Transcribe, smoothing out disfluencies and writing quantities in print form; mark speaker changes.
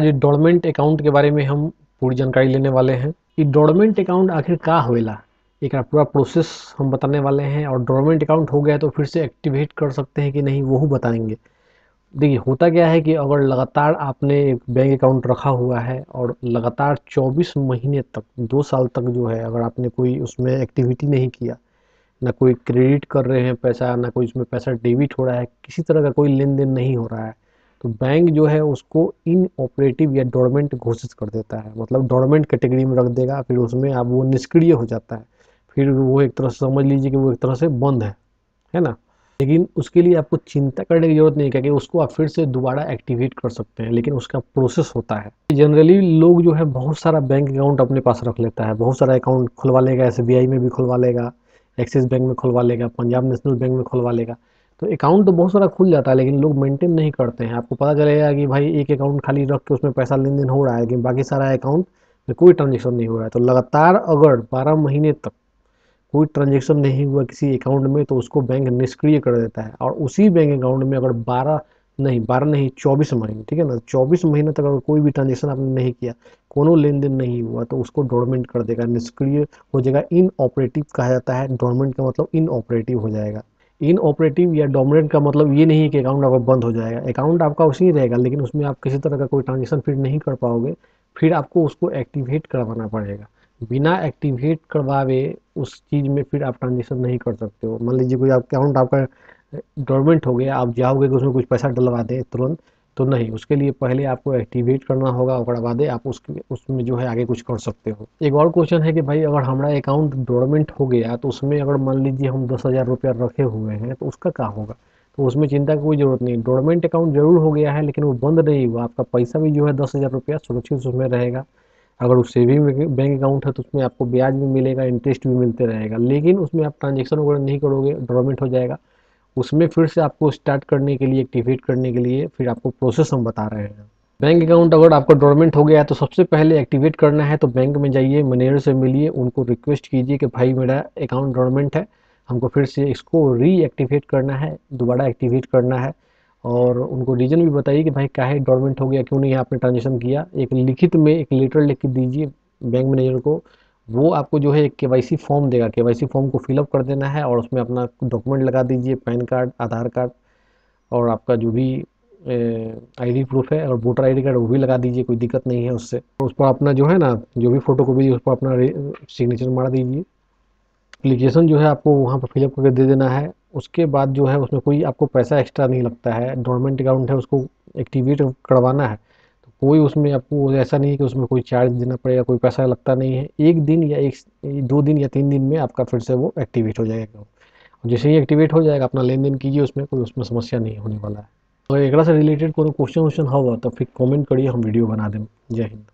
Speaker 1: ये dormant account के बारे में हम पूरी जानकारी लेने वाले हैं। ये डोरमेंट अकाउंट आखिर का होएला, एक पूरा प्रोसेस हम बताने वाले हैं। और डोरमेंट अकाउंट हो गया तो फिर से एक्टिवेट कर सकते हैं कि नहीं वो बताएंगे। देखिए होता क्या है कि अगर लगातार आपने एक बैंक अकाउंट रखा हुआ है और लगातार 24 महीने तक 2 साल तक जो है अगर आपने कोई उसमें एक्टिविटी नहीं किया, ना कोई क्रेडिट कर रहे हैं पैसा, ना कोई उसमें पैसा डेबिट हो रहा है, किसी तरह का कोई लेन देन नहीं हो रहा है, तो बैंक जो है उसको इनऑपरेटिव या डोरमेंट घोषित कर देता है। मतलब डोरमेंट कैटेगरी में रख देगा, फिर उसमें अब वो निष्क्रिय हो जाता है। फिर वो एक तरह से समझ लीजिए कि वो एक तरह से बंद है ना। लेकिन उसके लिए आपको चिंता करने की जरूरत नहीं है, क्योंकि उसको आप फिर से दोबारा एक्टिवेट कर सकते हैं, लेकिन उसका प्रोसेस होता है। जनरली लोग जो है बहुत सारा बैंक अकाउंट अपने पास रख लेता है, बहुत सारा अकाउंट खुलवा लेगा, एसबीआई में भी खुलवा लेगा, एक्सिस बैंक में खुलवा लेगा, पंजाब नेशनल बैंक में खुलवा लेगा। तो अकाउंट तो बहुत सारा खुल जाता है, लेकिन लोग मेंटेन नहीं करते हैं। आपको पता चलेगा कि भाई एक अकाउंट खाली रख के उसमें पैसा लेन देन हो रहा है, लेकिन बाकी सारा अकाउंट में कोई ट्रांजेक्शन नहीं हो रहा है। तो लगातार अगर 12 महीने तक कोई ट्रांजेक्शन नहीं हुआ किसी अकाउंट में, तो उसको बैंक निष्क्रिय कर देता है। और उसी बैंक अकाउंट में अगर 12 नहीं 24 महीने, ठीक है ना, 24 महीने तक अगर कोई भी ट्रांजेक्शन आपने नहीं किया, कोनो लेन देन नहीं हुआ, तो उसको डोरमेंट कर देगा, निष्क्रिय हो जाएगा। इन ऑपरेटिव कहा जाता है। डोरमेंट का मतलब इन ऑपरेटिव हो जाएगा। इन ऑपरेटिव या डोमिनेंट का मतलब ये नहीं है कि अकाउंट आपका बंद हो जाएगा। अकाउंट आपका उसी ही रहेगा, लेकिन उसमें आप किसी तरह का कोई ट्रांजेक्शन फिर नहीं कर पाओगे। फिर आपको उसको एक्टिवेट करवाना पड़ेगा। बिना एक्टिवेट करवाए उस चीज़ में फिर आप ट्रांजेक्शन नहीं कर सकते हो। मान लीजिए कोई अकाउंट आपका डोरमेंट हो गया, आप जाओगे कि उसमें कुछ पैसा डलवा दें तुरंत, तो नहीं, उसके लिए पहले आपको एक्टिवेट करना होगा, और बाद आप उसमें जो है आगे कुछ कर सकते हो। एक और क्वेश्चन है कि भाई अगर हमारा अकाउंट डोरमेंट हो गया तो उसमें अगर मान लीजिए हम 10,000 रुपया रखे हुए हैं, तो उसका क्या होगा। तो उसमें चिंता की कोई ज़रूरत नहीं। डोरमेंट अकाउंट जरूर हो गया है, लेकिन वो बंद नहीं हुआ। आपका पैसा भी जो है 10,000 रुपया सुरक्षित उसमें रहेगा। अगर वो सेविंग बैंक अकाउंट है तो उसमें आपको ब्याज भी मिलेगा, इंटरेस्ट भी मिलते रहेगा, लेकिन उसमें आप ट्रांजेक्शन वगैरह नहीं करोगे, डोरमेंट हो जाएगा। उसमें फिर से आपको स्टार्ट करने के लिए, एक्टिवेट करने के लिए फिर आपको प्रोसेस हम बता रहे हैं। बैंक अकाउंट अगर आपका डोरमेंट हो गया है तो सबसे पहले एक्टिवेट करना है तो बैंक में जाइए, मैनेजर से मिलिए, उनको रिक्वेस्ट कीजिए कि भाई मेरा अकाउंट डोरमेंट है, हमको फिर से इसको रीएक्टिवेट करना है, दोबारा एक्टिवेट करना है। और उनको रीज़न भी बताइए कि भाई काहे डोरमेंट हो गया, क्यों नहीं आपने ट्रांजेक्शन किया। एक लिखित में एक लेटर लिख के दीजिए बैंक मैनेजर को। वो आपको जो है एक केवाईसी फॉर्म देगा, केवाईसी फॉर्म को फिलअप कर देना है और उसमें अपना डॉक्यूमेंट लगा दीजिए, पैन कार्ड, आधार कार्ड, और आपका जो भी आईडी प्रूफ है, और वोटर आईडी कार्ड वो भी लगा दीजिए, कोई दिक्कत नहीं है उससे। उस पर अपना जो है ना, जो भी फोटो कॉपी उस पर अपना सिग्नेचर मार दीजिए। एप्लीकेशन जो है आपको वहाँ पर फिलअप करके दे देना है। उसके बाद जो है उसमें कोई आपको पैसा एक्स्ट्रा नहीं लगता है। डोरमेंट अकाउंट है, उसको एक्टिवेट करवाना है तो कोई उसमें आपको ऐसा नहीं है कि उसमें कोई चार्ज देना पड़ेगा, कोई पैसा लगता नहीं है। एक दिन या एक 2 दिन या 3 दिन में आपका फिर से वो एक्टिवेट हो जाएगा। और जैसे ही एक्टिवेट हो जाएगा अपना लेन देन कीजिए, उसमें कोई उसमें समस्या नहीं होने वाला है। तो एकरा से रिलेटेड कोनो क्वेश्चन वोश्चन होगा तो फिर कमेंट करिए, हम वीडियो बना दें। जय हिंद।